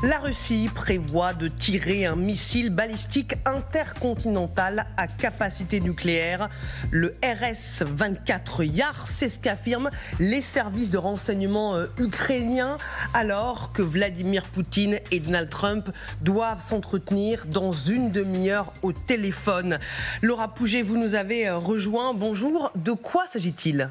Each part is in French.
La Russie prévoit de tirer un missile balistique intercontinental à capacité nucléaire, le RS-24 Yars, c'est ce qu'affirment les services de renseignement ukrainiens, alors que Vladimir Poutine et Donald Trump doivent s'entretenir dans une demi-heure au téléphone. Laura Pouget, vous nous avez rejoint. Bonjour. De quoi s'agit-il ?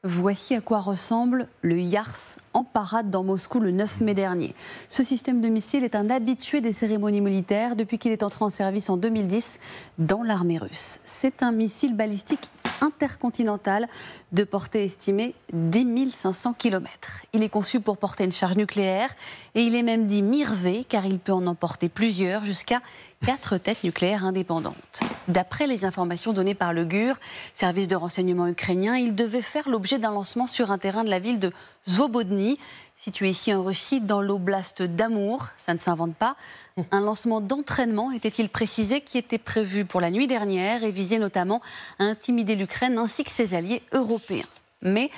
Voici à quoi ressemble le Yars en parade dans Moscou le 9 mai dernier. Ce système de missile est un habitué des cérémonies militaires depuis qu'il est entré en service en 2010 dans l'armée russe. C'est un missile balistique intercontinental de portée estimée 10 500 km. Il est conçu pour porter une charge nucléaire et il est même dit Mirvé car il peut en emporter plusieurs, jusqu'à 4 têtes nucléaires indépendantes. D'après les informations données par le GUR, service de renseignement ukrainien, il devait faire l'objet d'un lancement sur un terrain de la ville de Svobodny, situé ici en Russie, dans l'oblast d'Amour. Ça ne s'invente pas. Un lancement d'entraînement, était-il précisé, qui était prévu pour la nuit dernière et visait notamment à intimider l'Ukraine ainsi que ses alliés européens. Mais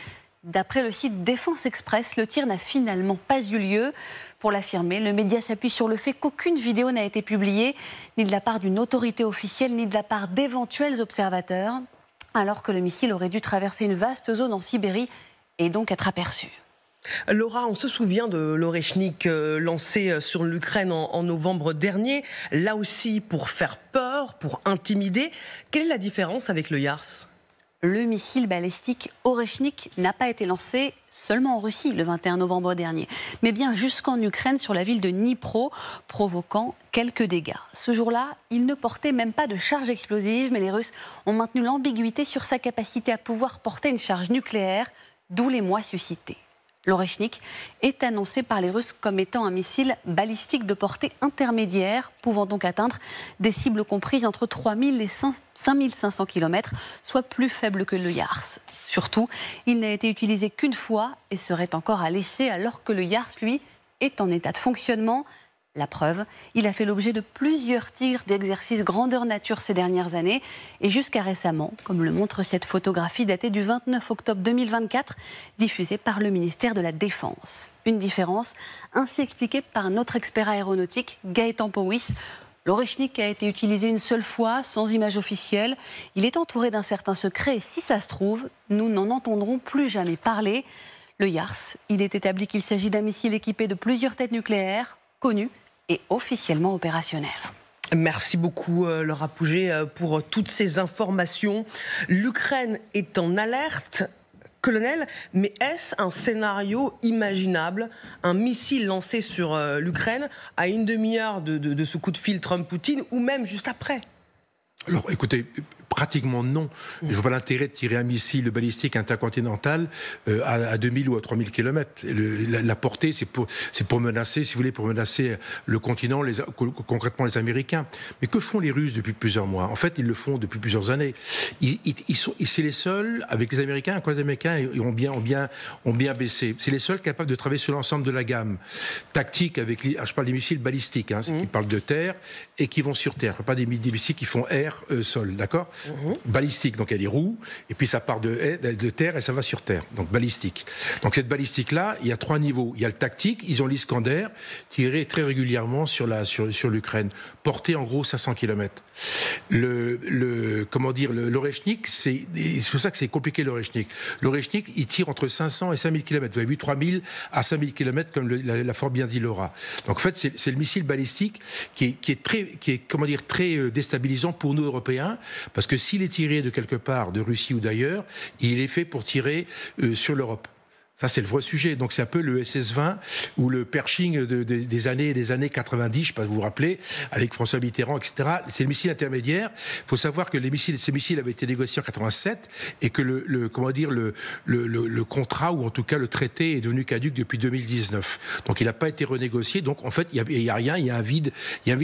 d'après le site Défense Express, le tir n'a finalement pas eu lieu. Pour l'affirmer, le média s'appuie sur le fait qu'aucune vidéo n'a été publiée, ni de la part d'une autorité officielle, ni de la part d'éventuels observateurs, alors que le missile aurait dû traverser une vaste zone en Sibérie et donc être aperçu. Laura, on se souvient de l'Oreshnik lancé sur l'Ukraine en novembre dernier, là aussi pour faire peur, pour intimider. Quelle est la différence avec le Yars ? Le missile balistique Oreshnik n'a pas été lancé seulement en Russie le 21 novembre dernier, mais bien jusqu'en Ukraine, sur la ville de Dnipro, provoquant quelques dégâts. Ce jour-là, il ne portait même pas de charge explosive, mais les Russes ont maintenu l'ambiguïté sur sa capacité à pouvoir porter une charge nucléaire, d'où les mois suscités. L'Oreshnik est annoncé par les Russes comme étant un missile balistique de portée intermédiaire, pouvant donc atteindre des cibles comprises entre 3 000 et 5 500 km, soit plus faible que le Yars. Surtout, il n'a été utilisé qu'une fois et serait encore à l'essai, alors que le Yars, lui, est en état de fonctionnement. La preuve, il a fait l'objet de plusieurs tirs d'exercice grandeur nature ces dernières années et jusqu'à récemment, comme le montre cette photographie datée du 29 octobre 2024, diffusée par le ministère de la Défense. Une différence ainsi expliquée par un autre expert aéronautique, Gaëtan Powys. L'Oreshnik a été utilisé une seule fois, sans image officielle. Il est entouré d'un certain secret et si ça se trouve, nous n'en entendrons plus jamais parler. Le Yars, il est établi qu'il s'agit d'un missile équipé de plusieurs têtes nucléaires, connues et officiellement opérationnel. Merci beaucoup Laura Pouget pour toutes ces informations. L'Ukraine est en alerte, colonel, mais est-ce un scénario imaginable, un missile lancé sur l'Ukraine à une demi-heure de ce coup de fil Trump-Poutine ou même juste après ? Alors écoutez, pratiquement non. Je ne vois pas l'intérêt de tirer un missile balistique intercontinental à 2000 ou à 3000 km. La portée, c'est pour menacer, si vous voulez, pour menacer le continent, concrètement les Américains. Mais que font les Russes depuis plusieurs mois ? En fait, ils le font depuis plusieurs années. C'est les seuls, avec les Américains, quand les Américains ont bien baissé, c'est les seuls capables de travailler sur l'ensemble de la gamme tactique avec, je parle des missiles balistiques, qui parlent de terre et qui vont sur terre. Je ne parle pas des missiles qui font air, sol, d'accord ? Balistique, donc il y a des roues, et puis ça part de terre et ça va sur terre, donc balistique. Donc cette balistique-là, il y a 3 niveaux. Il y a le tactique, ils ont l'Iskander, tiré très régulièrement sur l'Ukraine, porté en gros 500 km. L'Oreshnik, c'est pour ça que c'est compliqué l'Oreshnik. L'Oreshnik, il tire entre 500 et 5000 km. Vous avez vu 3000 à 5000 km, comme l'a fort bien dit Laura. Donc en fait, c'est le missile balistique qui est très déstabilisant pour nous Européens, parce que s'il est tiré de quelque part, de Russie ou d'ailleurs, il est fait pour tirer sur l'Europe. Ça, c'est le vrai sujet. Donc, c'est un peu le SS-20 ou le Pershing des années 90, je ne sais pas si vous vous rappelez, avec François Mitterrand, etc. C'est le missile intermédiaire. Il faut savoir que ces missiles avaient été négociés en 87 et que le contrat, ou en tout cas le traité, est devenu caduc depuis 2019. Donc, il n'a pas été renégocié. Donc, en fait, il n'y a rien. Il y a un vide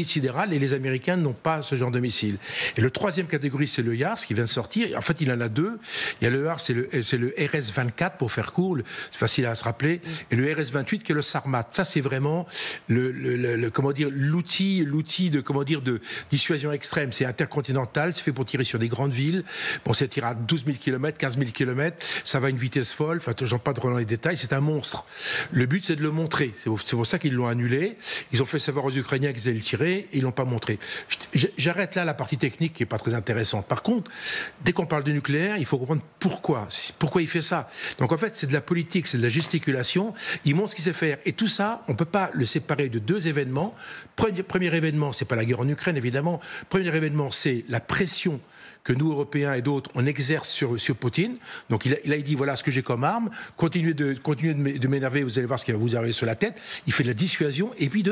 sidéral et les Américains n'ont pas ce genre de missile. Et le troisième catégorie, c'est le Yars qui vient de sortir. En fait, il en a 2. Il y a le Yars, c'est le RS-24 pour faire court. c'est facile à se rappeler, et le RS-28 qui est le Sarmat. Ça, c'est vraiment l'outil de dissuasion extrême. C'est intercontinental, c'est fait pour tirer sur des grandes villes. Bon, c'est tiré à 12 000 km, 15 000 km, ça va à une vitesse folle, enfin, j'en parle pas dans les détails, c'est un monstre. Le but, c'est de le montrer. C'est pour ça qu'ils l'ont annulé. Ils ont fait savoir aux Ukrainiens qu'ils allaient le tirer, et ils l'ont pas montré. J'arrête là la partie technique qui est pas très intéressante. Par contre, dès qu'on parle de nucléaire, il faut comprendre pourquoi il fait ça. Donc en fait, c'est de la politique, c'est de la gesticulation. Il montre ce qu'il sait faire. Et tout ça, on peut pas le séparer de deux événements. Premier événement, c'est pas la guerre en Ukraine, évidemment. Premier événement, c'est la pression que nous, Européens et d'autres, on exerce sur Poutine. Donc il dit, voilà ce que j'ai comme arme, continuez de m'énerver, vous allez voir ce qui va vous arriver sur la tête. Il fait de la dissuasion. Et puis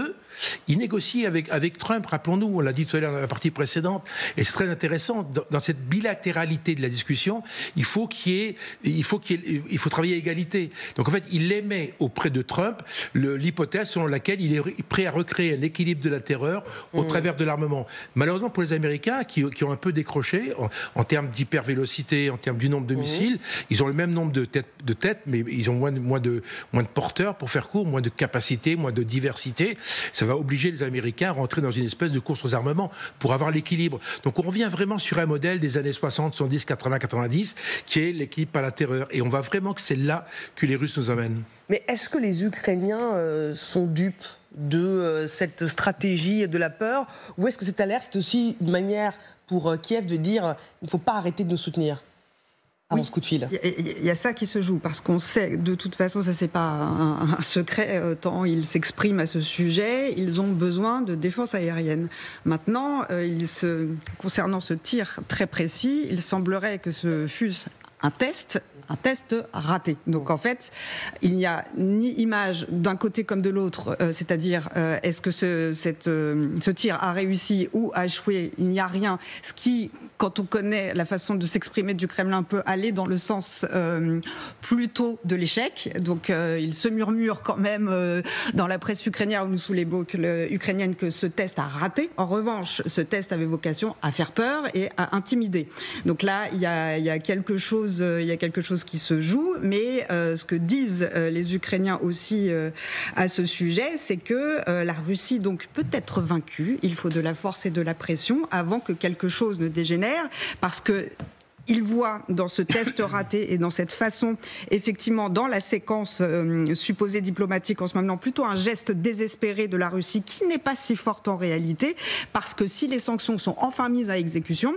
il négocie avec Trump, rappelons-nous, on l'a dit tout à l'heure dans la partie précédente, et c'est très intéressant, dans cette bilatéralité de la discussion, il faut travailler à égalité. Donc en fait, il émet auprès de Trump l'hypothèse selon laquelle il est prêt à recréer un équilibre de la terreur au travers de l'armement. Malheureusement pour les Américains, qui ont un peu décroché, en termes d'hypervélocité, en termes du nombre de missiles, ils ont le même nombre de têtes, mais ils ont moins de porteurs, pour faire court, moins de capacité, moins de diversité. Ça va obliger les Américains à rentrer dans une espèce de course aux armements pour avoir l'équilibre. Donc on revient vraiment sur un modèle des années 60, 70, 80, 90, qui est l'équilibre par la terreur. Et on voit vraiment que c'est là que les Russes nous emmènent. Mais est-ce que les Ukrainiens sont dupes de cette stratégie de la peur, ou est-ce que cette alerte, c'est aussi une manière pour Kiev de dire il ne faut pas arrêter de nous soutenir avant ce coup de fil? Il y a ça qui se joue, parce qu'on sait, de toute façon, ça c'est pas un secret, tant ils s'expriment à ce sujet, ils ont besoin de défense aérienne. Maintenant, concernant ce tir très précis, il semblerait que ce fût un test raté. Donc en fait, il n'y a ni image d'un côté comme de l'autre, c'est-à-dire est-ce que ce tir a réussi ou a échoué, il n'y a rien. Ce qui, quand on connaît la façon de s'exprimer du Kremlin, peut aller dans le sens plutôt de l'échec. Donc il se murmure quand même dans la presse ukrainienne ou sous les boucles ukrainiennes que ce test a raté. En revanche, ce test avait vocation à faire peur et à intimider. Donc là, il y a quelque chose qui se joue, mais ce que disent les Ukrainiens aussi à ce sujet, c'est que la Russie donc peut être vaincue. Il faut de la force et de la pression avant que quelque chose ne dégénère, parce que il voit dans ce test raté et dans cette façon, effectivement, dans la séquence supposée diplomatique en ce moment, plutôt un geste désespéré de la Russie qui n'est pas si forte en réalité, parce que si les sanctions sont enfin mises à exécution,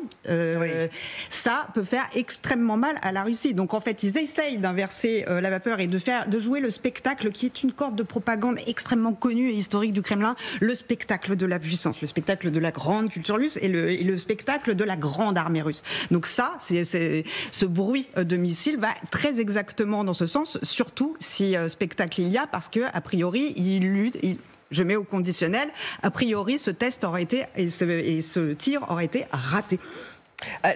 ça peut faire extrêmement mal à la Russie. Donc en fait, ils essayent d'inverser la vapeur et de jouer le spectacle qui est une corde de propagande extrêmement connue et historique du Kremlin, le spectacle de la puissance, le spectacle de la grande culture russe et le spectacle de la grande armée russe. Donc ça, ce bruit de missiles va très exactement dans ce sens, surtout si spectacle il y a, parce que a priori, je mets au conditionnel, a priori ce test aurait été et ce tir aurait été raté.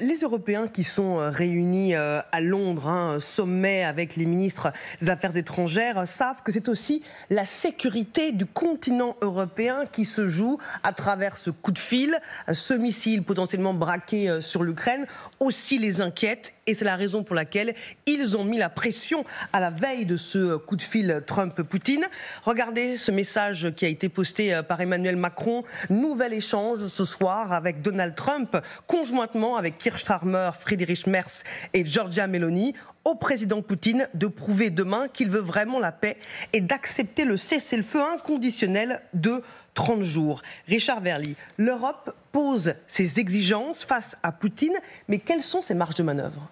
Les Européens qui sont réunis à Londres, sommet avec les ministres des Affaires étrangères, savent que c'est aussi la sécurité du continent européen qui se joue à travers ce coup de fil. Ce missile potentiellement braqué sur l'Ukraine aussi les inquiète, et c'est la raison pour laquelle ils ont mis la pression à la veille de ce coup de fil Trump-Poutine. Regardez ce message qui a été posté par Emmanuel Macron. Nouvel échange ce soir avec Donald Trump, conjointement avec Keir Starmer, Friedrich Merz et Giorgia Meloni, au président Poutine de prouver demain qu'il veut vraiment la paix et d'accepter le cessez-le-feu inconditionnel de 30 jours. Richard Verly, l'Europe pose ses exigences face à Poutine, mais quelles sont ses marges de manœuvre ?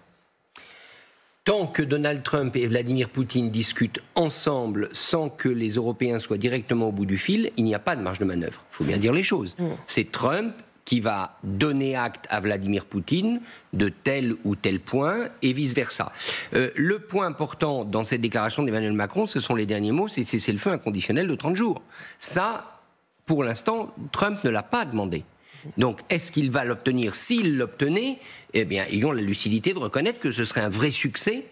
Tant que Donald Trump et Vladimir Poutine discutent ensemble sans que les Européens soient directement au bout du fil, il n'y a pas de marge de manœuvre. Il faut bien dire les choses. C'est Trump qui va donner acte à Vladimir Poutine de tel ou tel point, et vice-versa. Le point important dans cette déclaration d'Emmanuel Macron, ce sont les derniers mots, c'est le feu inconditionnel de 30 jours. Ça, pour l'instant, Trump ne l'a pas demandé. Donc, est-ce qu'il va l'obtenir ? S'il l'obtenait, eh bien, ils ont la lucidité de reconnaître que ce serait un vrai succès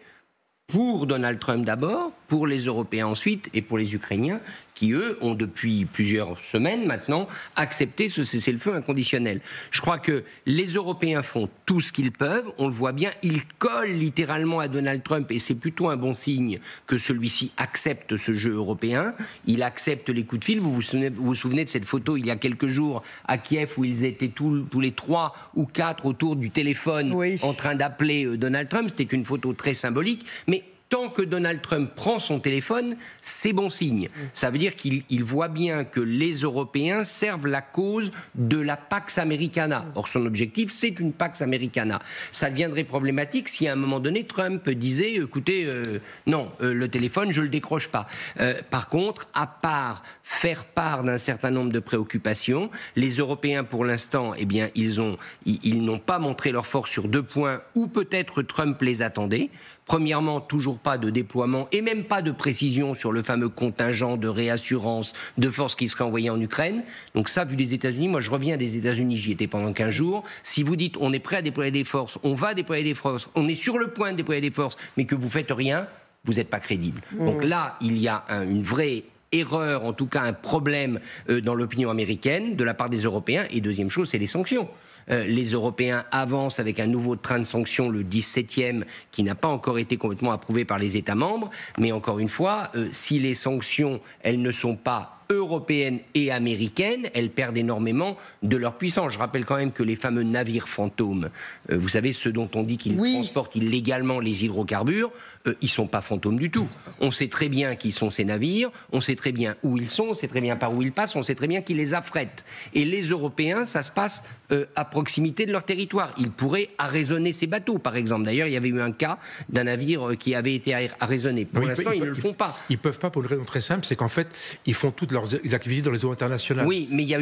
pour Donald Trump d'abord, pour les Européens ensuite et pour les Ukrainiens qui, eux, ont depuis plusieurs semaines maintenant accepté ce cessez-le-feu inconditionnel. Je crois que les Européens font tout ce qu'ils peuvent, on le voit bien, ils collent littéralement à Donald Trump et c'est plutôt un bon signe que celui-ci accepte ce jeu européen, il accepte les coups de fil. Vous vous souvenez de cette photo il y a quelques jours à Kiev où ils étaient tous les 3 ou 4 autour du téléphone en train d'appeler Donald Trump, c'était une photo très symbolique, mais tant que Donald Trump prend son téléphone, c'est bon signe. Ça veut dire qu'il voit bien que les Européens servent la cause de la Pax Americana. Or, son objectif, c'est une Pax Americana. Ça deviendrait problématique si à un moment donné, Trump disait, écoutez, non, le téléphone, je ne le décroche pas. Par contre, à part faire part d'un certain nombre de préoccupations, les Européens, pour l'instant, eh bien, ils n'ont pas montré leur force sur 2 points où peut-être Trump les attendait. Premièrement, toujours pas de déploiement et même pas de précision sur le fameux contingent de réassurance de forces qui serait envoyé en Ukraine. Donc ça, vu des États-Unis, moi je reviens des États-Unis, j'y étais pendant 15 jours. Si vous dites on est prêt à déployer des forces, on va déployer des forces, on est sur le point de déployer des forces, mais que vous faites rien, vous n'êtes pas crédible. Donc là, il y a une vraie erreur, en tout cas un problème dans l'opinion américaine de la part des Européens. Et deuxième chose, c'est les sanctions. Les Européens avancent avec un nouveau train de sanctions, le 17e, qui n'a pas encore été complètement approuvé par les États membres. Mais encore une fois, si les sanctions, elles ne sont pas européennes et américaines, elles perdent énormément de leur puissance. Je rappelle quand même que les fameux navires fantômes, vous savez, ceux dont on dit qu'ils transportent illégalement les hydrocarbures, ils sont pas fantômes du tout. On sait très bien qui sont ces navires, on sait très bien où ils sont, on sait très bien par où ils passent, on sait très bien qui les affrètent. Et les Européens, ça se passe à proximité de leur territoire. Ils pourraient arraisonner ces bateaux, par exemple. D'ailleurs, il y avait eu un cas d'un navire qui avait été arraisonné. Pour l'instant, ils ne le font pas. Ils peuvent pas pour une raison très simple, c'est qu'en fait, ils font toutes leurs activités dans les eaux internationales. Oui, mais il y a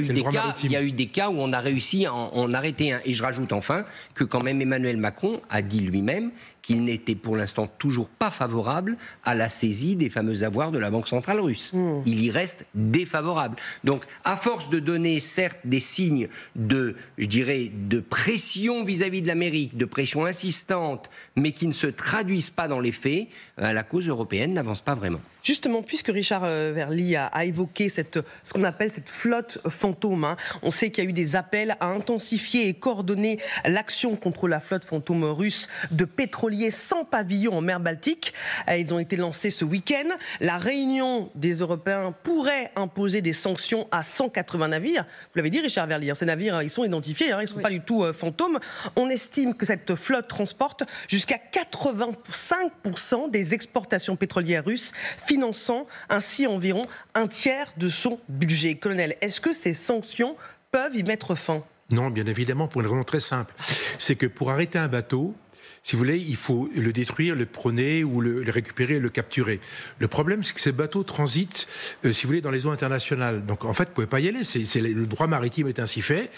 eu des cas où on a réussi à en arrêter un. Et je rajoute enfin que quand même Emmanuel Macron a dit lui-même qu'il n'était pour l'instant toujours pas favorable à la saisie des fameux avoirs de la Banque centrale russe. Il y reste défavorable. Donc, à force de donner certes des signes de, je dirais, de pression vis-à-vis de l'Amérique, de pression insistante, mais qui ne se traduisent pas dans les faits, la cause européenne n'avance pas vraiment. Justement, puisque Richard Verly a évoqué ce qu'on appelle cette flotte fantôme, on sait qu'il y a eu des appels à intensifier et coordonner l'action contre la flotte fantôme russe de pétroliers sans pavillon en mer Baltique. Ils ont été lancés ce week-end. La réunion des Européens pourrait imposer des sanctions à 180 navires. Vous l'avez dit, Richard Verly, ces navires, ils sont identifiés, ils ne sont pas du tout fantômes. On estime que cette flotte transporte jusqu'à 85% des exportations pétrolières russes, finançant ainsi environ un tiers de son budget. Colonel, est-ce que ces sanctions peuvent y mettre fin ? Non, bien évidemment, pour une raison très simple. C'est que pour arrêter un bateau, si vous voulez, il faut le détruire, le prôner ou le récupérer, le capturer. Le problème, c'est que ces bateaux transitent, si vous voulez, dans les eaux internationales. Donc, en fait, vous ne pouvez pas y aller. Le droit maritime est ainsi fait.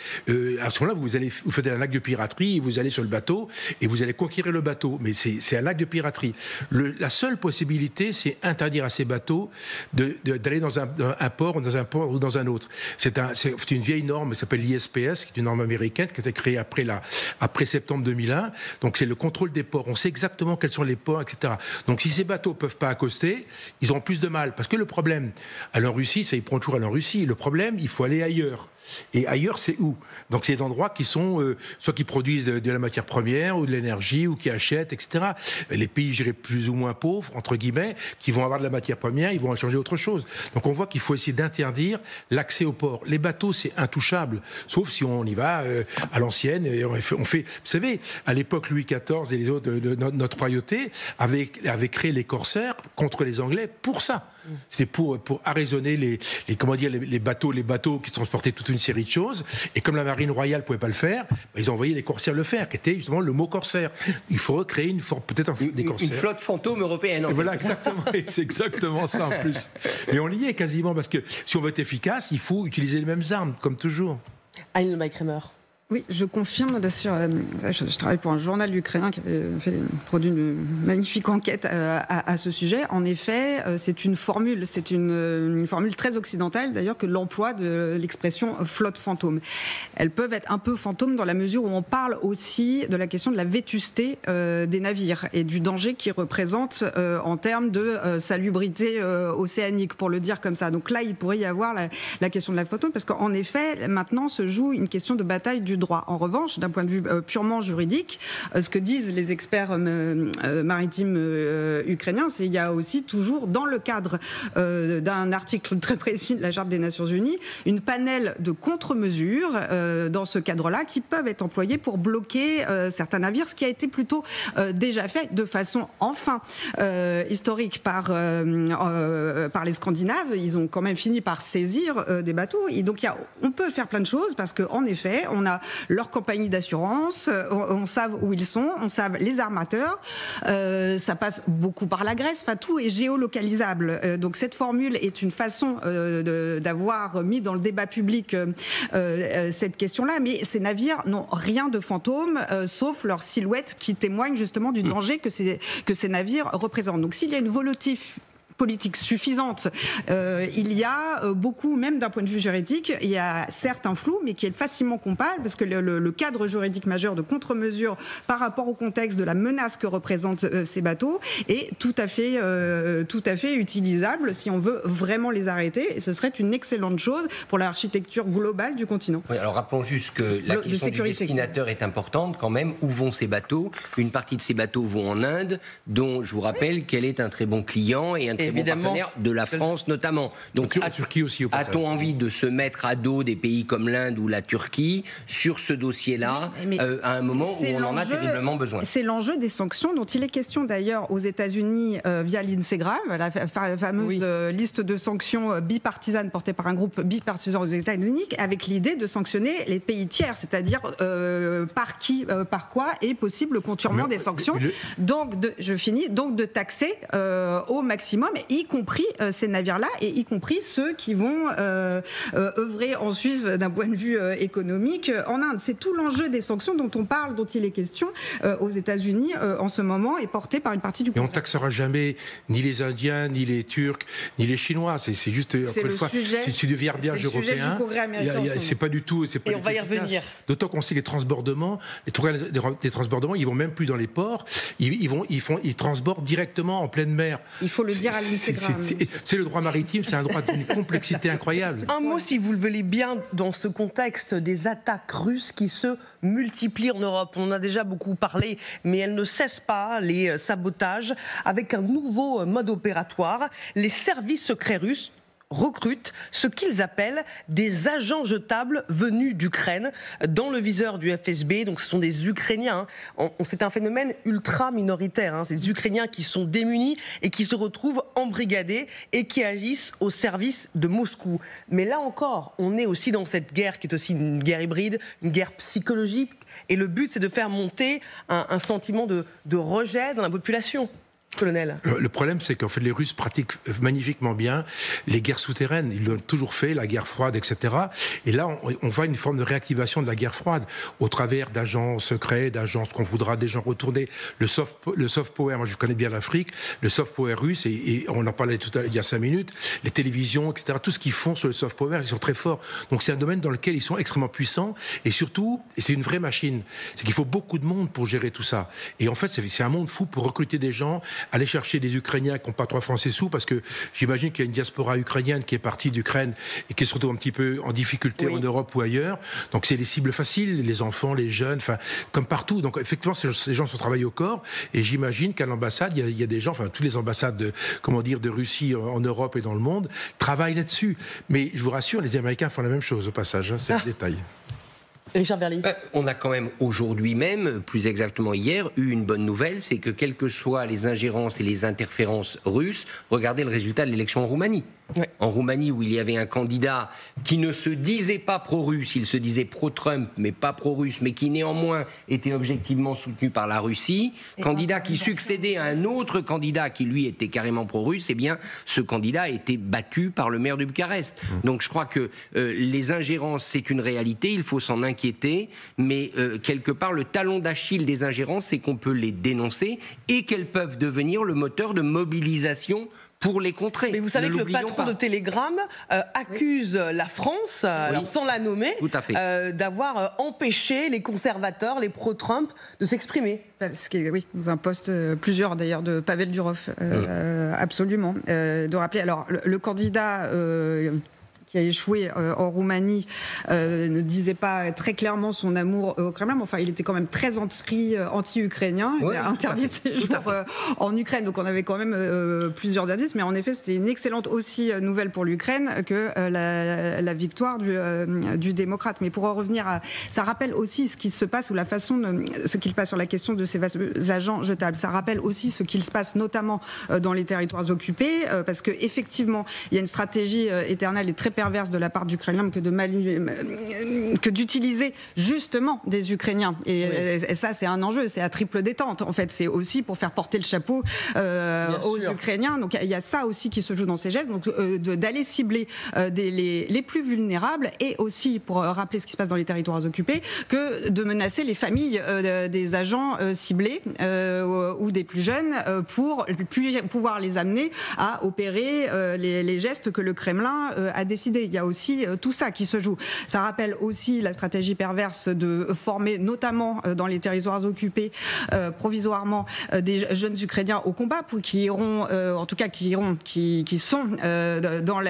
À ce moment-là, vous faites un acte de piraterie, vous allez sur le bateau et vous allez conquérir le bateau. Mais c'est un acte de piraterie. La seule possibilité, c'est interdire à ces bateaux d'aller dans un port ou dans un autre. C'est une vieille norme, qui s'appelle l'ISPS, qui est une norme américaine qui a été créée après septembre 2001. Donc, c'est le contrôle des ports, on sait exactement quels sont les ports, etc. Donc si ces bateaux ne peuvent pas accoster, ils auront plus de mal. Parce que le problème, aller en Russie, ça y prend toujours aller en Russie. Le problème, il faut aller ailleurs. Et ailleurs, c'est où ? Donc c'est des endroits qui sont, soit qui produisent de la matière première ou de l'énergie, ou qui achètent, etc. Les pays, je dirais, plus ou moins pauvres, entre guillemets, qui vont avoir de la matière première, ils vont échanger autre chose. Donc on voit qu'il faut essayer d'interdire l'accès aux ports. Les bateaux, c'est intouchable, sauf si on y va à l'ancienne. Et on fait, vous savez, à l'époque, Louis XIV et les autres de notre royauté avaient créé les corsaires contre les Anglais pour ça. C'était pour arraisonner les bateaux qui transportaient toute une série de choses. Et comme la marine royale ne pouvait pas le faire, ils ont envoyé les corsaires le faire, qui était justement le mot corsaire. Il faut créer des corsaires. Une flotte fantôme européenne. Et voilà, exactement. Et c'est exactement ça en plus. Mais on y est quasiment, parce que si on veut être efficace, il faut utiliser les mêmes armes, comme toujours. Anne Maï-Kremer. Oui, je confirme. Je travaille pour un journal ukrainien qui avait produit une magnifique enquête à ce sujet. En effet, c'est une formule très occidentale, d'ailleurs, que l'emploi de l'expression flotte fantôme. Elles peuvent être un peu fantômes dans la mesure où on parle aussi de la question de la vétusté des navires et du danger qu'ils représentent en termes de salubrité océanique, pour le dire comme ça. Donc là, il pourrait y avoir la question de la fantôme, parce qu'en effet, maintenant se joue une question de bataille du droit. En revanche, d'un point de vue purement juridique, ce que disent les experts maritimes ukrainiens, c'est qu'il y a aussi toujours, dans le cadre d'un article très précis de la Charte des Nations Unies, une panel de contre-mesures dans ce cadre-là qui peuvent être employées pour bloquer certains navires, ce qui a été plutôt déjà fait de façon historique par les Scandinaves. Ils ont quand même fini par saisir des bateaux. Et donc on peut faire plein de choses parce qu'en effet, on a leur compagnie d'assurance, on sait où ils sont, on sait les armateurs, ça passe beaucoup par la Grèce, enfin tout est géolocalisable. Donc cette formule est une façon d'avoir mis dans le débat public cette question-là, mais ces navires n'ont rien de fantôme, sauf leur silhouette qui témoigne justement du danger que ces navires représentent. Donc s'il y a une volonté politique suffisante, il y a beaucoup, même d'un point de vue juridique, il y a certes un flou, mais qui est facilement comparable, parce que le cadre juridique majeur de contre-mesure par rapport au contexte de la menace que représentent ces bateaux est tout à fait utilisable si on veut vraiment les arrêter, et ce serait une excellente chose pour l'architecture globale du continent. Oui, alors rappelons juste que la question du destinataire est importante quand même. Où vont ces bateaux? Une partie de ces bateaux vont en Inde, dont je vous rappelle qu'elle est un très bon client et un très bon partenaire de la France notamment. Donc la Turquie aussi, a-t-on envie de se mettre à dos des pays comme l'Inde ou la Turquie sur ce dossier-là à un moment où on en a terriblement besoin? C'est l'enjeu des sanctions dont il est question d'ailleurs aux États-Unis via l'INSEGRAM, la fameuse liste de sanctions bipartisanes portée par un groupe bipartisan aux États-Unis, avec l'idée de sanctionner les pays tiers, c'est-à-dire par qui, par quoi est possible le contournement des sanctions. Donc de taxer au maximum, y compris ces navires-là, et y compris ceux qui vont œuvrer en Suisse d'un point de vue économique en Inde. C'est tout l'enjeu des sanctions dont on parle, dont il est question aux États-Unis en ce moment, et porté par une partie du Congrès. Et on ne taxera jamais ni les Indiens, ni les Turcs, ni les Chinois. C'est juste, encore une fois, c'est du verbiage européen. C'est pas du tout. Et on va y revenir. D'autant qu'on sait les transbordements, ils vont même plus dans les ports. Ils transbordent directement en pleine mer. Il faut le dire à l'Instagram. C'est le droit maritime, c'est un droit d'une complexité incroyable. Un mot, si vous le voulez bien, dans ce contexte des attaques russes qui se multiplient en Europe. On en a déjà beaucoup parlé, mais elles ne cessent pas, les sabotages, avec un nouveau mode opératoire. Les services secrets russes recrutent ce qu'ils appellent des agents jetables venus d'Ukraine dans le viseur du FSB. Donc ce sont des Ukrainiens. C'est un phénomène ultra minoritaire. C'est des Ukrainiens qui sont démunis et qui se retrouvent embrigadés et qui agissent au service de Moscou. Mais là encore, on est aussi dans cette guerre qui est aussi une guerre hybride, une guerre psychologique. Et le but, c'est de faire monter un sentiment de rejet dans la population. Colonel. Le problème, c'est qu'en fait, les Russes pratiquent magnifiquement bien les guerres souterraines. Ils l'ont toujours fait, la guerre froide, etc. Et là, on voit une forme de réactivation de la guerre froide au travers d'agents secrets, d'agents qu'on voudra des gens retourner. Le soft power, moi je connais bien l'Afrique, le soft power russe, et on en parlait tout à l'heure, il y a 5 minutes, les télévisions, etc. Tout ce qu'ils font sur le soft power, ils sont très forts. Donc c'est un domaine dans lequel ils sont extrêmement puissants. Et surtout, c'est une vraie machine. C'est qu'il faut beaucoup de monde pour gérer tout ça. Et en fait, c'est un monde fou pour recruter des gens, aller chercher des Ukrainiens qui n'ont pas 3 francs ces sous, parce que j'imagine qu'il y a une diaspora ukrainienne qui est partie d'Ukraine et qui se retrouve un petit peu en difficulté en Europe ou ailleurs. Donc c'est les cibles faciles, les enfants, les jeunes, enfin comme partout. Donc effectivement, ces gens sont travaillés au corps, et j'imagine qu'à l'ambassade, il y a des gens, enfin toutes les ambassades de Russie en Europe et dans le monde travaillent là-dessus. Mais je vous rassure, les Américains font la même chose au passage, c'est le détail. Richard Verly. On a quand même aujourd'hui même, plus exactement hier, eu une bonne nouvelle, c'est que quelles que soient les ingérences et les interférences russes, regardez le résultat de l'élection en Roumanie. Ouais. En Roumanie, où il y avait un candidat qui ne se disait pas pro-russe, il se disait pro-Trump, mais pas pro-russe, mais qui néanmoins était objectivement soutenu par la Russie, candidat qui succédait à un autre candidat qui lui était carrément pro-russe, eh bien ce candidat a été battu par le maire de Bucarest. Donc je crois que les ingérences, c'est une réalité, il faut s'en inquiéter, mais quelque part le talon d'Achille des ingérences, c'est qu'on peut les dénoncer et qu'elles peuvent devenir le moteur de mobilisation pour les contrer. Mais vous savez que le patron de Telegram accuse la France, alors sans la nommer, d'avoir empêché les conservateurs, les pro-Trump, de s'exprimer. Oui, dans un poste, plusieurs d'ailleurs, de Pavel Durov, absolument. De rappeler, alors le candidat qui a échoué en Roumanie, ne disait pas très clairement son amour au Kremlin, mais enfin, il était quand même très anti-ukrainien, il était interdit de séjour en Ukraine, donc on avait quand même plusieurs indices, mais en effet, c'était une excellente aussi nouvelle pour l'Ukraine que la victoire du démocrate. Mais pour en revenir ça rappelle aussi ce qui se passe, ou la façon, ce qu'il passe sur la question de ces agents jetables. Ça rappelle aussi ce qu'il se passe notamment dans les territoires occupés, parce qu'effectivement, il y a une stratégie éternelle et très perverse de la part du Kremlin que d'utiliser justement des Ukrainiens. Et ça, c'est un enjeu, c'est à triple détente. En fait, c'est aussi pour faire porter le chapeau aux Ukrainiens. Donc, il y a ça aussi qui se joue dans ces gestes, donc d'aller cibler les plus vulnérables, et aussi, pour rappeler ce qui se passe dans les territoires occupés, que de menacer les familles des agents ciblés ou des plus jeunes pour pouvoir les amener à opérer les gestes que le Kremlin a décidé. Il y a aussi tout ça qui se joue. Ça rappelle aussi la stratégie perverse de former, notamment dans les territoires occupés, provisoirement, des jeunes Ukrainiens au combat, qui iront, en tout cas qui sont dans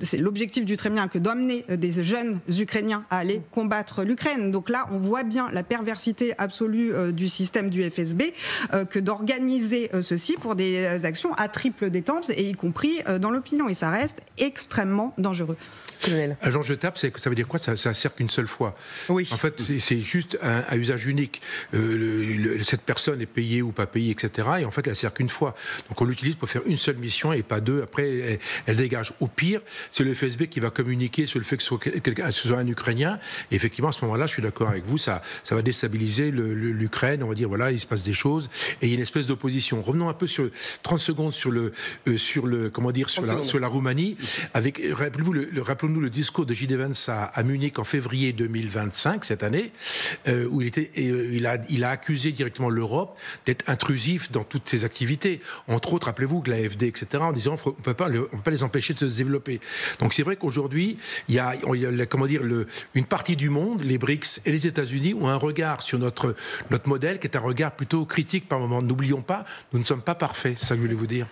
c'est l'objectif du Kremlin, que d'emmener des jeunes Ukrainiens à aller combattre l'Ukraine. Donc là, on voit bien la perversité absolue du système du FSB, que d'organiser ceci pour des actions à triple détente, et y compris dans l'opinion. Et ça reste extrêmement dangereux. Agent jetable, ça veut dire quoi? Ça sert qu'une seule fois. Oui. En fait, c'est juste un usage unique. Cette personne est payée ou pas payée, etc. Et en fait, elle sert qu'une fois. Donc on l'utilise pour faire une seule mission et pas deux. Après, elle dégage. Au pire, c'est le FSB qui va communiquer sur le fait que ce soit un Ukrainien. Et effectivement, à ce moment-là, je suis d'accord avec vous, ça va déstabiliser l'Ukraine. On va dire, voilà, il se passe des choses. Et il y a une espèce d'opposition. Revenons un peu sur 30 secondes sur la Roumanie. Rappelons-nous le discours de J.D. Vance à Munich en février 2025, cette année, où il a accusé directement l'Europe d'être intrusif dans toutes ses activités. Entre autres, rappelez-vous que l'AfD, etc., en disant on ne peut pas les empêcher de se développer. Donc c'est vrai qu'aujourd'hui, il y a une partie du monde, les BRICS et les États-Unis, ont un regard sur notre modèle qui est un regard plutôt critique par moment. N'oublions pas, nous ne sommes pas parfaits, c'est ça que je voulais vous dire.